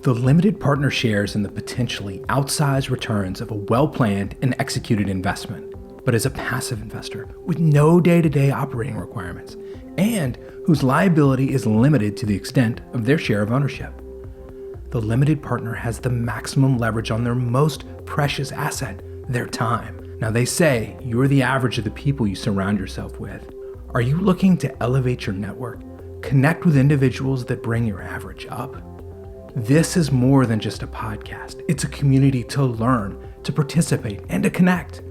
The limited partner shares in the potentially outsized returns of a well-planned and executed investment, but as a passive investor with no day-to-day operating requirements and whose liability is limited to the extent of their share of ownership. The limited partner has the maximum leverage on their most precious asset, their time. Now they say you're the average of the people you surround yourself with. Are you looking to elevate your network? Connect with individuals that bring your average up? This is more than just a podcast. It's a community to learn, to participate, and to connect.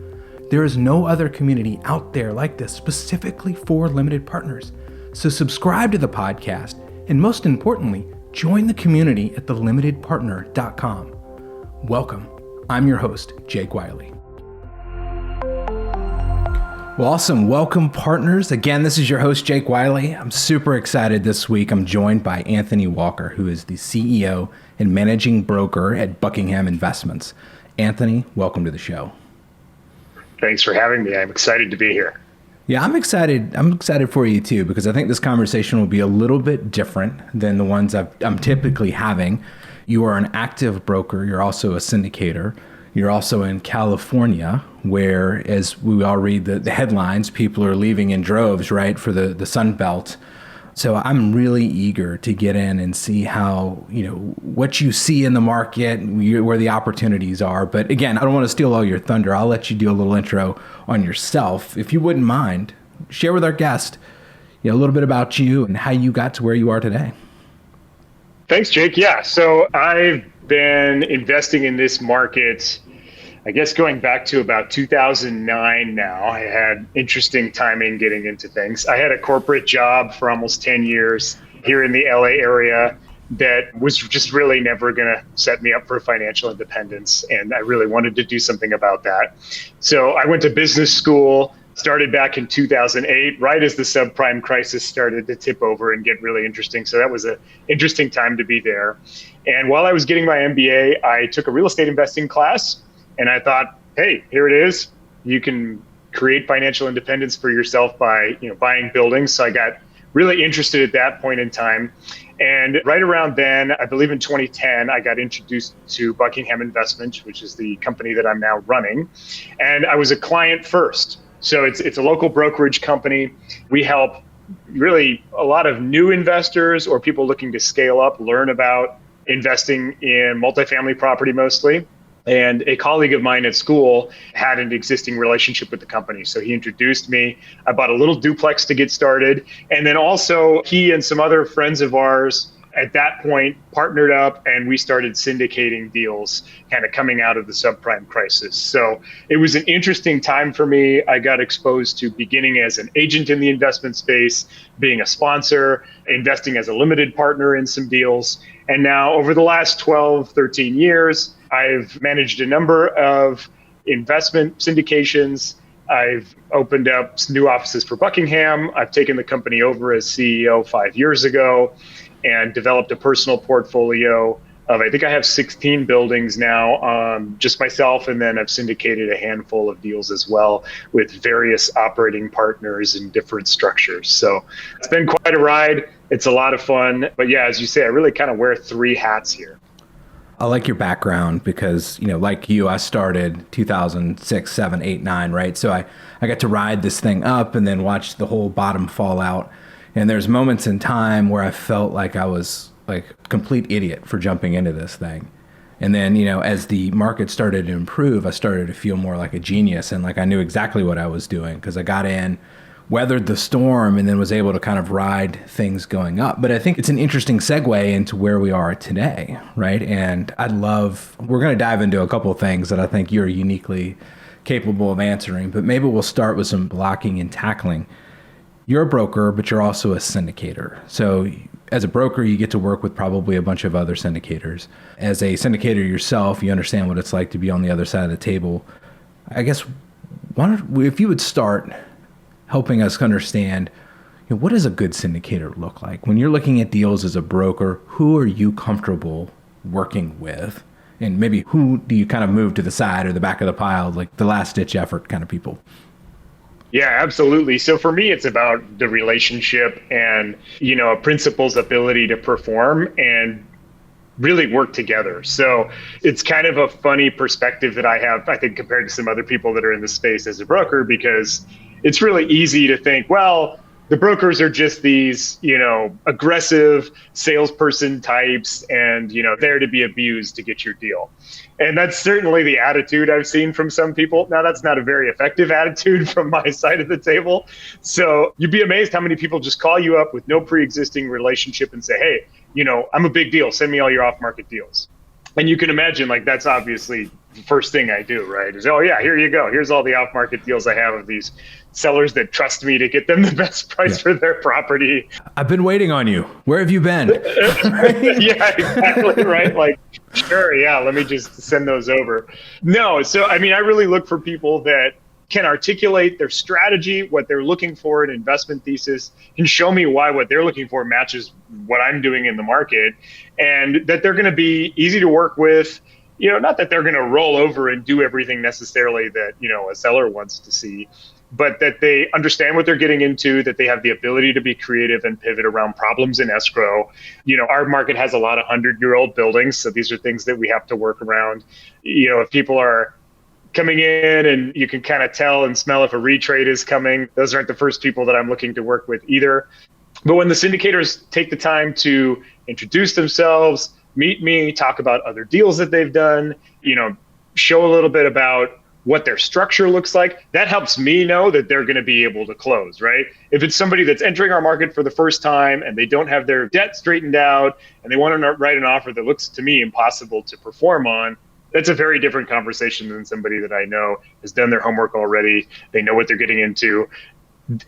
There is no other community out there like this specifically for limited partners. So subscribe to the podcast, and most importantly, join the community at thelimitedpartner.com. Welcome. I'm your host, Jake Wiley. Well, awesome. Welcome, partners. Again, this is your host, Jake Wiley. I'm super excited this week. I'm joined by Anthony Walker, who is the CEO and managing broker at Buckingham Investments. Anthony, welcome to the show. Thanks for having me. I'm excited to be here. Yeah, I'm excited. I'm excited for you too, because I think this conversation will be a little bit different than the ones I'm typically having. You are an active broker. You're also a syndicator. You're also in California, where, as we all read the headlines, people are leaving in droves, right, for the Sunbelt. So I'm really eager to get in and see how, what you see in the market, where the opportunities are. But again, I don't want to steal all your thunder. I'll let you do a little intro on yourself. If you wouldn't mind, share with our guest, a little bit about you and how you got to where you are today. Thanks, Jake. Yeah, so I've been investing in this market, I guess going back to about 2009 now. I had interesting timing getting into things. I had a corporate job for almost 10 years here in the LA area that was just really never going to set me up for financial independence. And I really wanted to do something about that. So I went to business school, started back in 2008, right as the subprime crisis started to tip over and get really interesting. So that was an interesting time to be there. And while I was getting my MBA, I took a real estate investing class. And I thought, hey, here it is. You can create financial independence for yourself by, buying buildings. So I got really interested at that point in time. And right around then, I believe in 2010, I got introduced to Buckingham Investment, which is the company that I'm now running. And I was a client first. So it's a local brokerage company. We help really a lot of new investors or people looking to scale up, learn about investing in multifamily property mostly. And a colleague of mine at school had an existing relationship with the company. So he introduced me. I bought a little duplex to get started. And then also he and some other friends of ours at that point partnered up and we started syndicating deals kind of coming out of the subprime crisis. So it was an interesting time for me. I got exposed to beginning as an agent in the investment space, being a sponsor, investing as a limited partner in some deals. And now over the last 12, 13 years, I've managed a number of investment syndications. I've opened up new offices for Buckingham. I've taken the company over as CEO 5 years ago and developed a personal portfolio of, I think I have 16 buildings now, just myself, and then I've syndicated a handful of deals as well with various operating partners in different structures. So it's been quite a ride. It's a lot of fun. But yeah, as you say, I really kind of wear three hats here. I like your background because, like you, I started 2006, 7, 8, 9, right? So I got to ride this thing up and then watch the whole bottom fall out. And there's moments in time where I felt like I was like a complete idiot for jumping into this thing. And then, as the market started to improve, I started to feel more like a genius and like I knew exactly what I was doing because I got in, weathered the storm, and then was able to kind of ride things going up. But I think it's an interesting segue into where we are today, right? And we're going to dive into a couple of things that I think you're uniquely capable of answering, but maybe we'll start with some blocking and tackling. You're a broker, but you're also a syndicator. So as a broker, you get to work with probably a bunch of other syndicators. As a syndicator yourself, you understand what it's like to be on the other side of the table. I guess, if you would start helping us understand, what does a good syndicator look like? When you're looking at deals as a broker, who are you comfortable working with? And maybe who do you kind of move to the side or the back of the pile, like the last ditch effort kind of people? Yeah, absolutely. So for me, it's about the relationship and, a principal's ability to perform and really work together. So it's kind of a funny perspective that I have, I think, compared to some other people that are in the space as a broker, because it's really easy to think, well, the brokers are just these, aggressive salesperson types and, there to be abused to get your deal. And that's certainly the attitude I've seen from some people. Now, that's not a very effective attitude from my side of the table. So you'd be amazed how many people just call you up with no pre-existing relationship and say, hey, I'm a big deal. Send me all your off-market deals. And you can imagine, like, that's obviously the first thing I do, right? Is, oh yeah, here you go. Here's all the off-market deals I have of these sellers that trust me to get them the best price for their property. I've been waiting on you. Where have you been? Yeah, exactly. Right. Like, sure. Yeah. Let me just send those over. No. So, I really look for people that can articulate their strategy, what they're looking for, an investment thesis, and show me why what they're looking for matches what I'm doing in the market, and that they're going to be easy to work with. Not that they're going to roll over and do everything necessarily that, a seller wants to see, but that they understand what they're getting into, that they have the ability to be creative and pivot around problems in escrow. Our market has a lot of 100-year-old buildings, so these are things that we have to work around. If people are coming in and you can kind of tell and smell if a retrade is coming, those aren't the first people that I'm looking to work with either. But when the syndicators take the time to introduce themselves, meet me, talk about other deals that they've done, show a little bit about what their structure looks like, that helps me know that they're going to be able to close, right? If it's somebody that's entering our market for the first time and they don't have their debt straightened out and they want to write an offer that looks to me impossible to perform on, that's a very different conversation than somebody that I know has done their homework already. They know what they're getting into.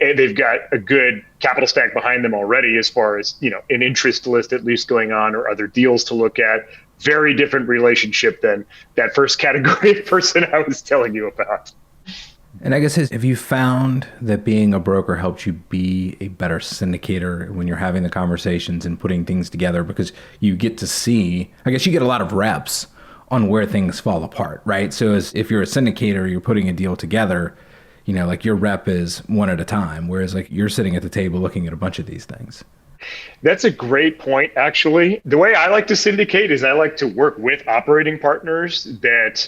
They've got a good capital stack behind them already, as far as, an interest list at least going on, or other deals to look at. Very different relationship than that first category of person I was telling you about. And I guess, have you found that being a broker helped you be a better syndicator when you're having the conversations and putting things together? Because you get to see, I guess you get a lot of reps on where things fall apart, right? So if you're a syndicator, you're putting a deal together, like your rep is one at a time, whereas like you're sitting at the table looking at a bunch of these things. That's a great point, actually. The way I like to syndicate is I like to work with operating partners that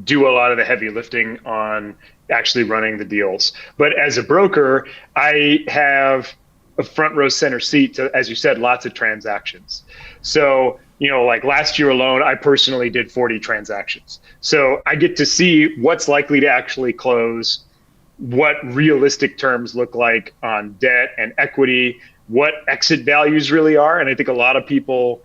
do a lot of the heavy lifting on actually running the deals. But as a broker, I have a front row center seat to, as you said, lots of transactions. So, like last year alone, I personally did 40 transactions. So I get to see what's likely to actually close, what realistic terms look like on debt and equity, what exit values really are. And I think a lot of people,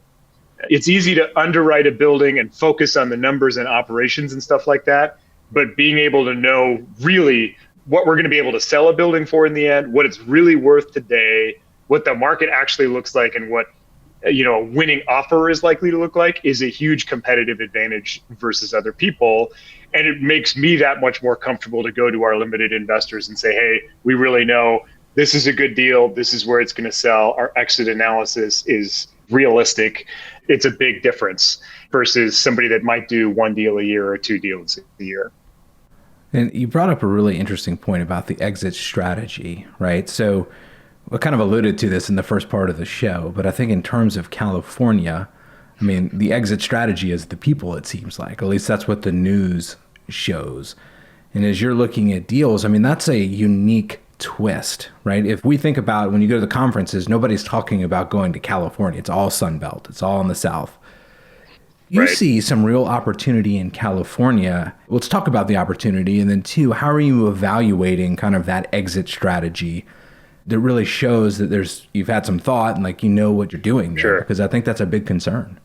it's easy to underwrite a building and focus on the numbers and operations and stuff like that. But being able to know really what we're going to be able to sell a building for in the end, what it's really worth today, what the market actually looks like, and what a winning offer is likely to look like, is a huge competitive advantage versus other people. And it makes me that much more comfortable to go to our limited investors and say, hey, we really know this is a good deal. This is where it's going to sell. Our exit analysis is realistic. It's a big difference versus somebody that might do one deal a year or two deals a year. And you brought up a really interesting point about the exit strategy, right? So I kind of alluded to this in the first part of the show, but I think in terms of California, the exit strategy is the people, it seems like. At least that's what the news shows. And as you're looking at deals, that's a unique twist, right? If we think about when you go to the conferences, nobody's talking about going to California. It's all Sunbelt. It's all in the South. You see some real opportunity in California. Let's talk about the opportunity. And then two, how are you evaluating kind of that exit strategy that really shows that you've had some thought and like, what you're doing there? Sure. Because I think that's a big concern.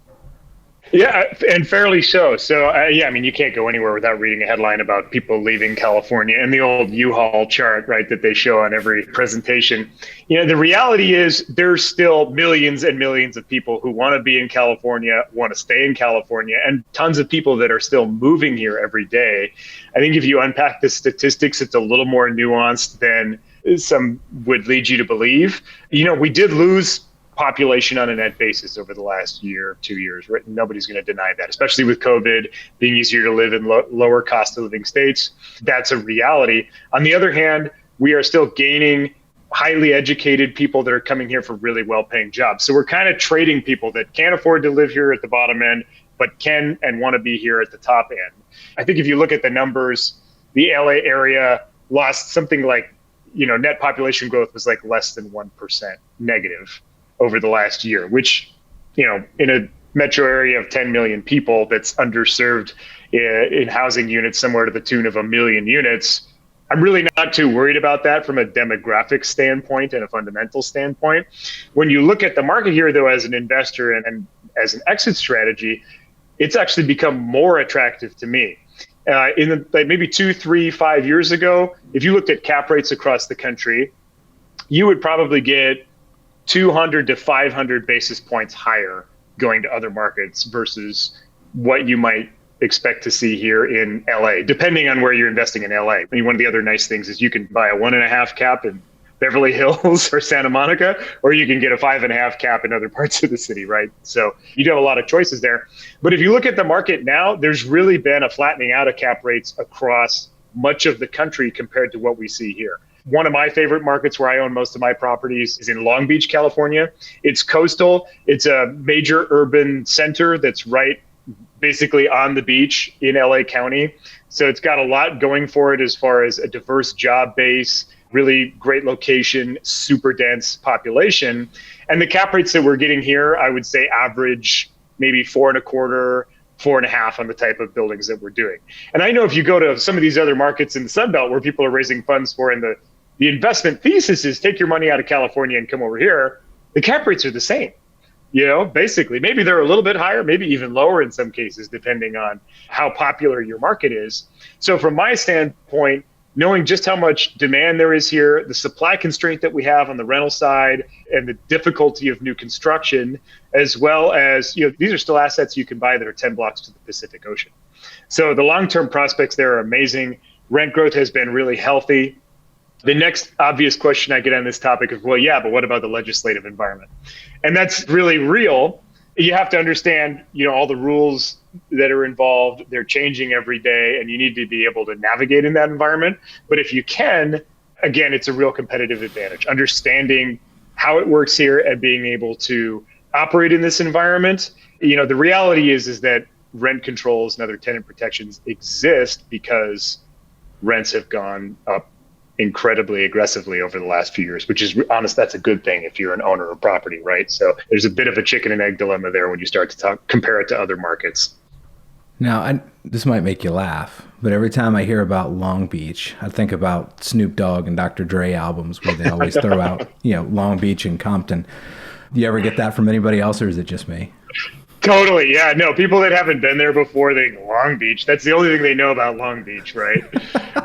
Yeah, and fairly so. So, you can't go anywhere without reading a headline about people leaving California and the old U-Haul chart, right, that they show on every presentation. The reality is there's still millions and millions of people who want to be in California, want to stay in California, and tons of people that are still moving here every day. I think if you unpack the statistics, it's a little more nuanced than some would lead you to believe. We did lose population on a net basis over the last year, 2 years, right? Nobody's going to deny that, especially with COVID being easier to live in lower cost of living states. That's a reality. On the other hand, we are still gaining highly educated people that are coming here for really well-paying jobs. So we're kind of trading people that can't afford to live here at the bottom end, but can and want to be here at the top end. I think if you look at the numbers, the LA area lost something like, net population growth was like less than 1% negative over the last year, which, in a metro area of 10 million people that's underserved in housing units somewhere to the tune of 1 million units, I'm really not too worried about that from a demographic standpoint and a fundamental standpoint. When you look at the market here, though, as an investor and as an exit strategy, it's actually become more attractive to me. Maybe 2, 3, 5 years ago, if you looked at cap rates across the country, you would probably get 200 to 500 basis points higher going to other markets versus what you might expect to see here in LA, depending on where you're investing in LA. I mean, one of the other nice things is you can buy a 1.5 cap in Beverly Hills or Santa Monica, or you can get a 5.5 cap in other parts of the city, right? So you do have a lot of choices there. But if you look at the market now, there's really been a flattening out of cap rates across much of the country compared to what we see here. One of my favorite markets where I own most of my properties is in Long Beach, California. It's coastal. It's a major urban center that's right basically on the beach in LA County. So it's got a lot going for it as far as a diverse job base, really great location, super dense population. And the cap rates that we're getting here, I would say average maybe 4.25, 4.5 on the type of buildings that we're doing. And I know if you go to some of these other markets in the Sunbelt where people are raising funds for, and the investment thesis is take your money out of California and come over here, the cap rates are the same. Basically, maybe they're a little bit higher, maybe even lower in some cases, depending on how popular your market is. So from my standpoint, knowing just how much demand there is here, the supply constraint that we have on the rental side, and the difficulty of new construction, as well as, these are still assets you can buy that are 10 blocks to the Pacific Ocean. So the long-term prospects there are amazing. Rent growth has been really healthy. The next obvious question I get on this topic is, well, yeah, but what about the legislative environment? And that's really real. You have to understand, all the rules that are involved, they're changing every day, and you need to be able to navigate in that environment. But if you can, again, it's a real competitive advantage. Understanding how it works here and being able to operate in this environment. The reality is that rent controls and other tenant protections exist because rents have gone up incredibly aggressively over the last few years, which is honest. That's a good thing if you're an owner of property, right? So there's a bit of a chicken and egg dilemma there when you start to compare it to other markets. Now, this might make you laugh, but every time I hear about Long Beach, I think about Snoop Dogg and Dr. Dre albums where they always throw out, Long Beach and Compton. Do you ever get that from anybody else, or is it just me? Totally. Yeah. No, people that haven't been there before think Long Beach. That's the only thing they know about Long Beach, right?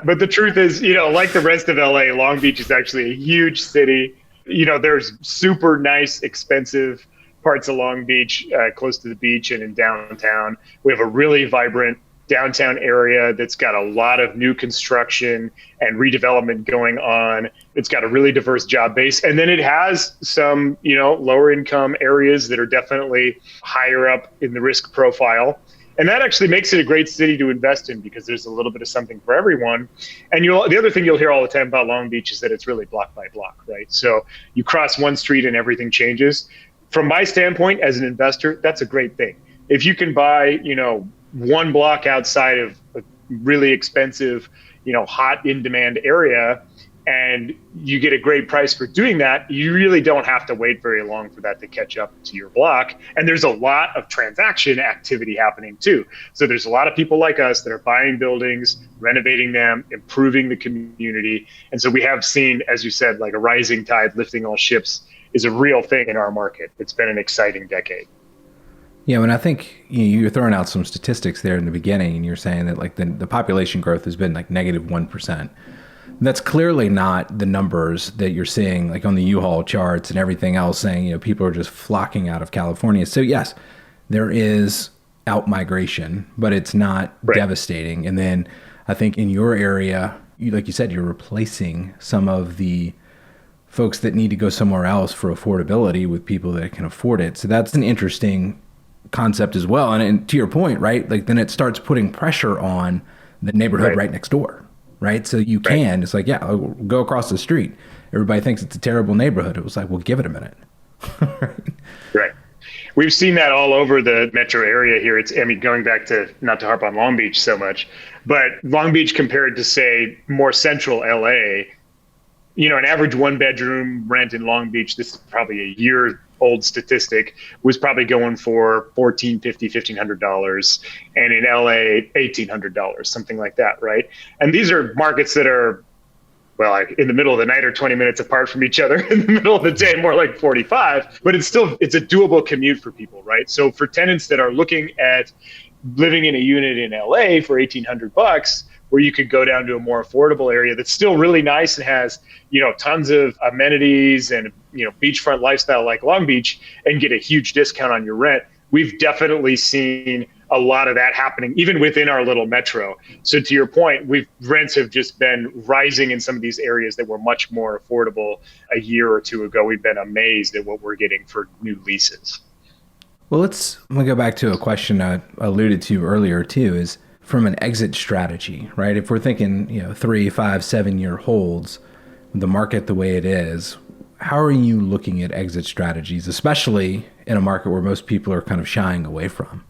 But the truth is, like the rest of LA, Long Beach is actually a huge city. There's super nice, expensive parts of Long Beach, close to the beach and in downtown. We have a really vibrant downtown area that's got a lot of new construction and redevelopment going on. It's got a really diverse job base. And then it has some, lower income areas that are definitely higher up in the risk profile. And that actually makes it a great city to invest in because there's a little bit of something for everyone. And the other thing you'll hear all the time about Long Beach is that it's really block by block, right? So you cross one street and everything changes. From my standpoint as an investor, that's a great thing. If you can buy, one block outside of a really expensive, hot in-demand area, and you get a great price for doing that, you really don't have to wait very long for that to catch up to your block. And there's a lot of transaction activity happening too. So there's a lot of people like us that are buying buildings, renovating them, improving the community. And so we have seen, as you said, like a rising tide lifting all ships is a real thing in our market. It's been an exciting decade. Yeah, and I think you were throwing out some statistics there in the beginning, and you're saying that like the population growth has been like negative 1%. That's clearly not the numbers that you're seeing like on the U-Haul charts and everything else saying, people are just flocking out of California. So yes, there is out-migration, but it's not devastating. And then I think in your area, like you said, you're replacing some of the folks that need to go somewhere else for affordability with people that can afford it. So that's an interesting concept as well. And to your point, right? Like then it starts putting pressure on the neighborhood right next door, right? So you can, it's like, yeah, I'll go across the street everybody thinks it's a terrible neighborhood. It was like, well, give it a minute. Right. We've seen that all over the metro area here. Going back to, not to harp on Long Beach so much, but Long Beach compared to, say, more central LA, an average one bedroom rent in Long Beach, this is probably a year old statistic, was probably going for $1,450, and in LA, $1,800, something like that, right? And these are markets that are, well, in the middle of the night or 20 minutes apart from each other. In the middle of the day, more like 45, but it's a doable commute for people, right? So for tenants that are looking at living in a unit in LA for $1,800, where you could go down to a more affordable area that's still really nice and has, tons of amenities and, beachfront lifestyle like Long Beach, and get a huge discount on your rent. We've definitely seen a lot of that happening, even within our little metro. So to your point, rents have just been rising in some of these areas that were much more affordable a year or two ago. We've been amazed at what we're getting for new leases. Well, I'm going to go back to a question I alluded to earlier too, is from an exit strategy, right? If we're thinking, 3, 5, 7 year holds, the market the way it is, how are you looking at exit strategies, especially in a market where most people are kind of shying away from?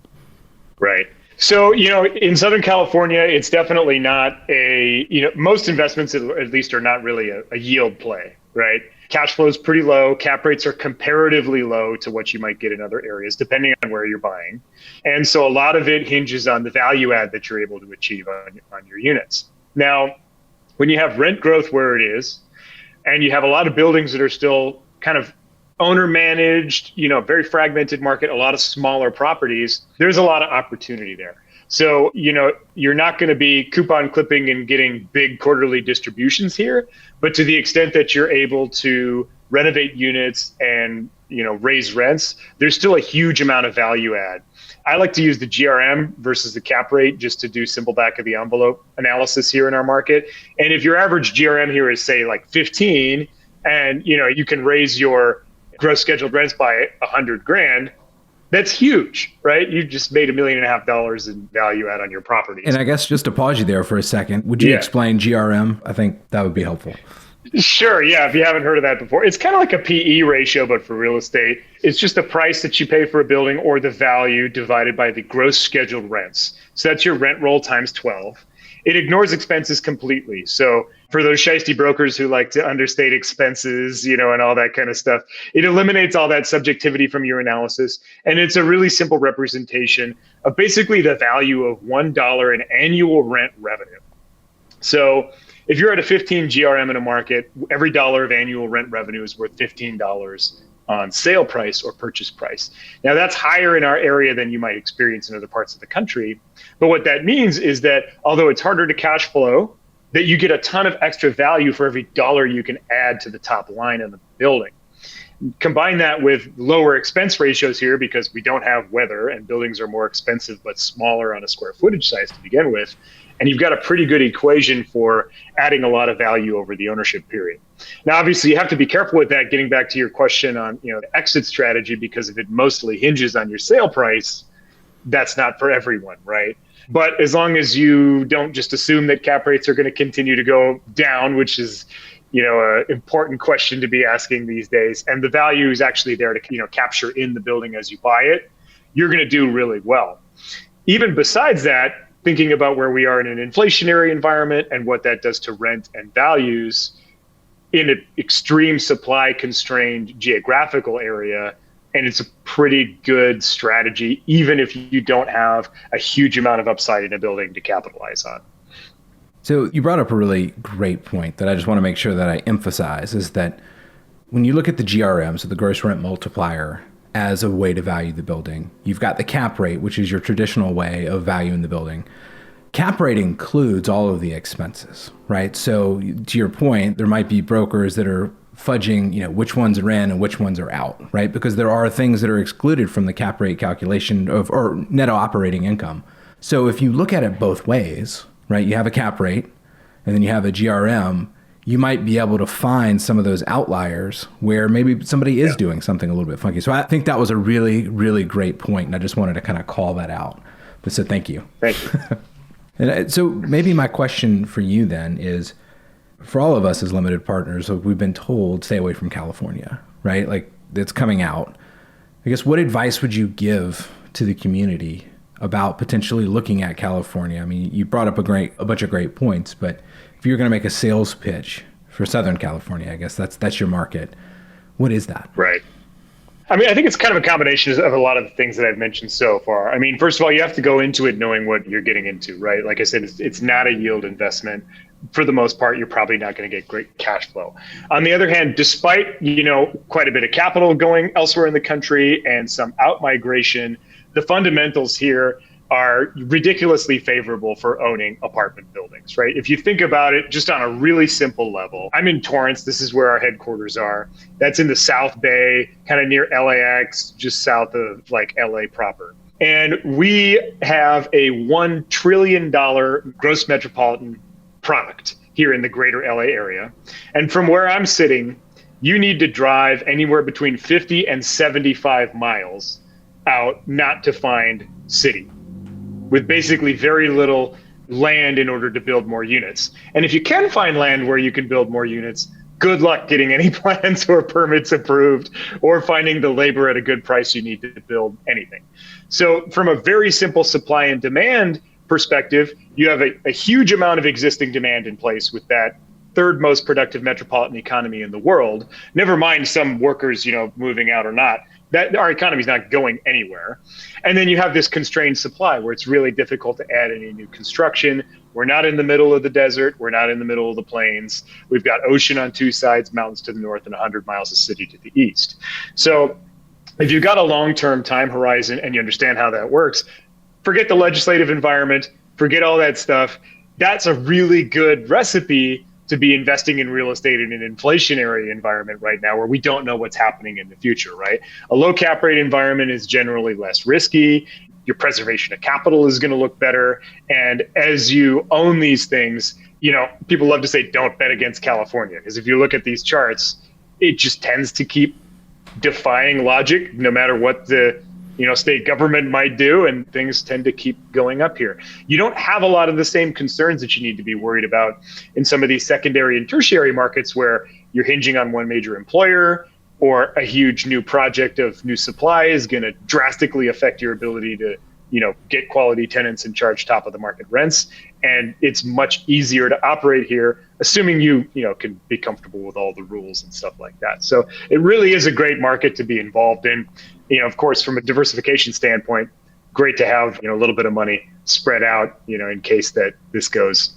Right. So, in Southern California, it's definitely not most investments at least are not really a yield play, right? Cash flow is pretty low. Cap rates are comparatively low to what you might get in other areas, depending on where you're buying. And so a lot of it hinges on the value add that you're able to achieve on your units. Now, when you have rent growth where it is, and you have a lot of buildings that are still kind of owner managed, very fragmented market, a lot of smaller properties, there's a lot of opportunity there. So, you're not going to be coupon clipping and getting big quarterly distributions here, but to the extent that you're able to renovate units and, raise rents, there's still a huge amount of value add. I like to use the GRM versus the cap rate just to do simple back of the envelope analysis here in our market. And if your average GRM here is, say, like 15, and, you can raise your gross scheduled rents by $100,000, that's huge, right? You just made $1.5 million in value add on your properties. And I guess just to pause you there for a second, would you explain GRM? I think that would be helpful. Sure. Yeah. If you haven't heard of that before, it's kind of like a PE ratio, but for real estate. It's just the price that you pay for a building or the value divided by the gross scheduled rents. So that's your rent roll times 12. It ignores expenses completely. So for those shiesty brokers who like to understate expenses, and all that kind of stuff, it eliminates all that subjectivity from your analysis. And it's a really simple representation of basically the value of $1 in annual rent revenue. So if you're at a 15 GRM in a market, every dollar of annual rent revenue is worth $15 on sale price or purchase price. Now that's higher in our area than you might experience in other parts of the country. But what that means is that although it's harder to cash flow, that you get a ton of extra value for every dollar you can add to the top line in the building. Combine that with lower expense ratios here because we don't have weather and buildings are more expensive but smaller on a square footage size to begin with. And you've got a pretty good equation for adding a lot of value over the ownership period. Now, obviously, you have to be careful with that, getting back to your question on the exit strategy, because if it mostly hinges on your sale price, that's not for everyone, right? But as long as you don't just assume that cap rates are going to continue to go down, which is an important question to be asking these days, and the value is actually there to capture in the building as you buy it, you're going to do really well. Even besides that, thinking about where we are in an inflationary environment and what that does to rent and values in an extreme supply constrained geographical area, and it's a pretty good strategy, even if you don't have a huge amount of upside in a building to capitalize on. So you brought up a really great point that I just want to make sure that I emphasize, is that when you look at the GRM, so the gross rent multiplier, as a way to value the building, you've got the cap rate, which is your traditional way of valuing the building. Cap rate includes all of the expenses, right? So to your point, there might be brokers that are fudging, which ones are in and which ones are out, right? Because there are things that are excluded from the cap rate calculation or net operating income. So if you look at it both ways, right, you have a cap rate and then you have a GRM, you might be able to find some of those outliers where maybe somebody is doing something a little bit funky. So I think that was a really, really great point, and I just wanted to kind of call that out. But so thank you. Thank you. And so maybe my question for you then is, for all of us as limited partners, we've been told stay away from California, right? Like it's coming out. I guess what advice would you give to the community about potentially looking at California? I mean, you brought up a bunch of great points, but if you're going to make a sales pitch for Southern California, I guess that's your market. What is that? Right. I mean, I think it's kind of a combination of a lot of the things that I've mentioned so far. I mean, first of all, you have to go into it knowing what you're getting into, right? Like I said, it's not a yield investment. For the most part, you're probably not going to get great cash flow. On the other hand, despite, quite a bit of capital going elsewhere in the country and some out migration, the fundamentals here are ridiculously favorable for owning apartment buildings, right? If you think about it just on a really simple level, I'm in Torrance. This is where our headquarters are. That's in the South Bay, kind of near LAX, just south of like LA proper. And we have a $1 trillion gross metropolitan product here in the greater LA area. And from where I'm sitting, you need to drive anywhere between 50 and 75 miles out not to find city, with basically very little land in order to build more units. And if you can find land where you can build more units, good luck getting any plans or permits approved or finding the labor at a good price you need to build anything. So from a very simple supply and demand perspective, you have a huge amount of existing demand in place with that third most productive metropolitan economy in the world. Never mind some workers, moving out or not. That our economy is not going anywhere. And then you have this constrained supply where it's really difficult to add any new construction. We're not in the middle of the desert. We're not in the middle of the plains. We've got ocean on two sides, mountains to the north, and 100 miles of city to the east. So if you've got a long-term time horizon and you understand how that works, forget the legislative environment, forget all that stuff. That's a really good recipe to be investing in real estate in an inflationary environment right now where we don't know what's happening in the future, right? A low cap rate environment is generally less risky. Your preservation of capital is going to look better. And as you own these things, people love to say, don't bet against California. Because if you look at these charts, it just tends to keep defying logic no matter what the state government might do, and things tend to keep going up here. You don't have a lot of the same concerns that you need to be worried about in some of these secondary and tertiary markets where you're hinging on one major employer, or a huge new project of new supply is going to drastically affect your ability to get quality tenants and charge top of the market rents. And it's much easier to operate here, assuming you can be comfortable with all the rules and stuff like that. So it really is a great market to be involved in. Of course, from a diversification standpoint, great to have a little bit of money spread out, in case that this goes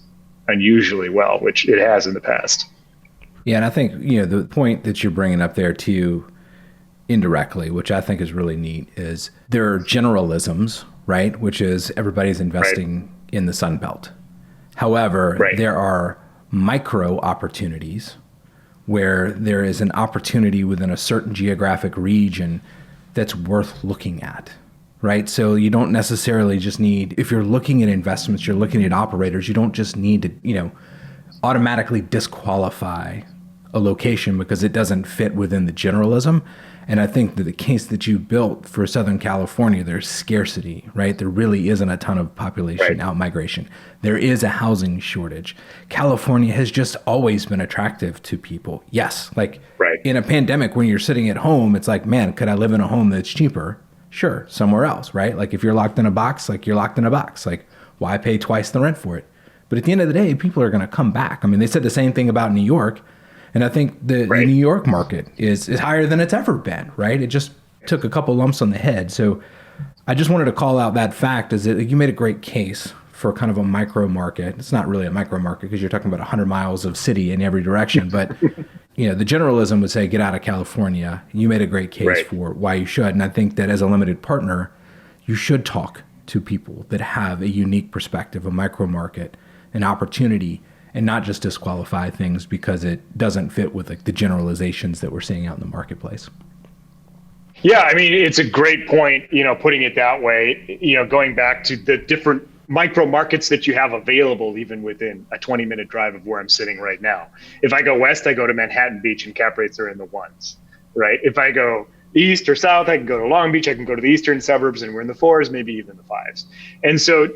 unusually well, which it has in the past. Yeah, and I think the point that you're bringing up there too, indirectly, which I think is really neat, is there are generalisms, right? Which is everybody's investing in the Sunbelt. However, there are micro opportunities where there is an opportunity within a certain geographic region that's worth looking at, right? So you don't necessarily just need, if you're looking at investments, you're looking at operators, you don't just need to, automatically disqualify a location because it doesn't fit within the generalism. And I think that the case that you built for Southern California, there's scarcity, right? There really isn't a ton of population out migration. There is a housing shortage. California has just always been attractive to people. Yes, in a pandemic, when you're sitting at home, it's like, man, could I live in a home that's cheaper? Sure, somewhere else, right? Like if you're locked in a box, you're locked in a box. Like, why pay twice the rent for it? But at the end of the day, people are going to come back. I mean, they said the same thing about New York. And I think the New York market is higher than it's ever been, right? It just took a couple lumps on the head. So I just wanted to call out that fact, is that you made a great case for kind of a micro market. It's not really a micro market because you're talking about 100 miles of city in every direction. But, the generalism would say, get out of California. You made a great case for why you should. And I think that as a limited partner, you should talk to people that have a unique perspective, a micro market, an opportunity, and not just disqualify things because it doesn't fit with the generalizations that we're seeing out in the marketplace. Yeah, I mean, it's a great point, putting it that way, going back to the different micro markets that you have available, even within a 20-minute drive of where I'm sitting right now. If I go west, I go to Manhattan Beach and cap rates are in the ones, right? If I go east or south, I can go to Long Beach, I can go to the eastern suburbs and we're in the fours, maybe even the fives. And so,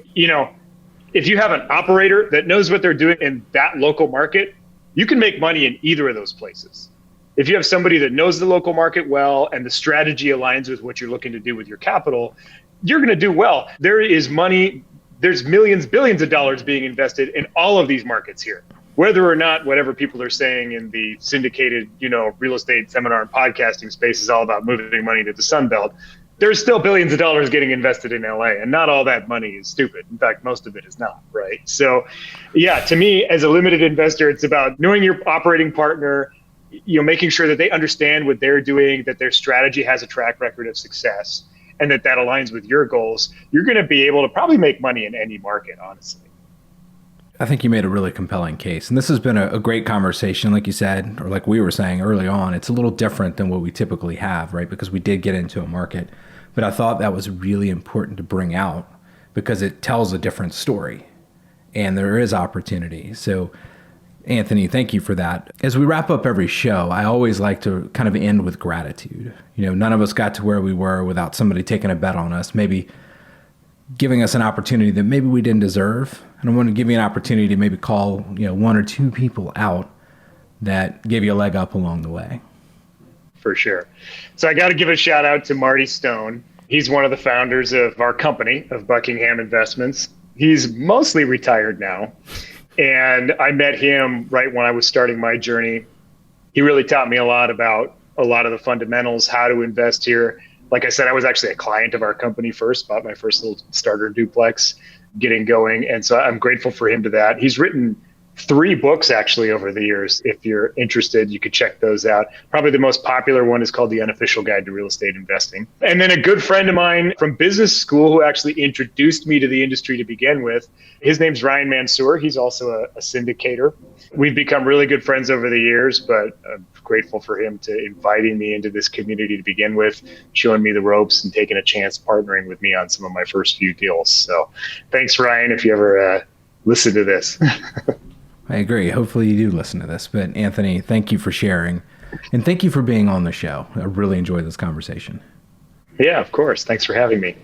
if you have an operator that knows what they're doing in that local market, You can make money in either of those places. If you have somebody that knows the local market well and the strategy aligns with what you're looking to do with your capital, you're going to do well. There is money, there's millions, billions of dollars being invested in all of these markets here. Whether or not whatever people are saying in the syndicated, real estate seminar and podcasting space is all about moving money to the Sunbelt, there's still billions of dollars getting invested in LA, and not all that money is stupid. In fact, most of it is not, right? So yeah, to me, as a limited investor, it's about knowing your operating partner, making sure that they understand what they're doing, that their strategy has a track record of success, and that aligns with your goals. You're going to be able to probably make money in any market, honestly. I think you made a really compelling case. And this has been a great conversation, like you said, or like we were saying early on. It's a little different than what we typically have, right? Because we did get into a market. But I thought that was really important to bring out because it tells a different story and there is opportunity. So Anthony, thank you for that. As we wrap up every show, I always like to kind of end with gratitude. None of us got to where we were without somebody taking a bet on us, maybe giving us an opportunity that maybe we didn't deserve. And I want to give you an opportunity to maybe call, one or two people out that gave you a leg up along the way. For sure. So I got to give a shout out to Marty Stone. He's one of the founders of our company, of Buckingham Investments. He's mostly retired now. And I met him right when I was starting my journey. He really taught me a lot about a lot of the fundamentals, how to invest here. Like I said, I was actually a client of our company first, bought my first little starter duplex, getting going. And so I'm grateful for him to that. He's written 3 books actually over the years. If you're interested, you could check those out. Probably the most popular one is called The Unofficial Guide to Real Estate Investing. And then a good friend of mine from business school who actually introduced me to the industry to begin with, his name's Ryan Mansour. He's also a syndicator. We've become really good friends over the years, but I'm grateful for him to inviting me into this community to begin with, showing me the ropes and taking a chance partnering with me on some of my first few deals. So thanks, Ryan, if you ever listen to this. I agree. Hopefully you do listen to this. But Anthony, thank you for sharing. And thank you for being on the show. I really enjoyed this conversation. Yeah, of course. Thanks for having me.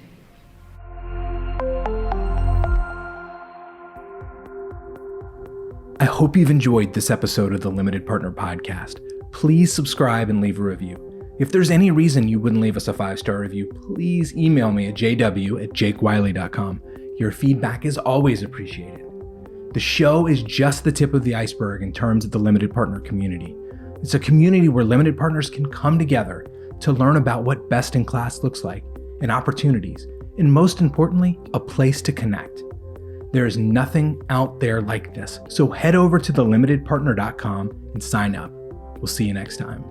I hope you've enjoyed this episode of the Limited Partner Podcast. Please subscribe and leave a review. If there's any reason you wouldn't leave us a 5-star review, please email me at jw@jakewiley.com. Your feedback is always appreciated. The show is just the tip of the iceberg in terms of the limited partner community. It's a community where limited partners can come together to learn about what best in class looks like and opportunities, and most importantly, a place to connect. There is nothing out there like this, so head over to thelimitedpartner.com and sign up. We'll see you next time.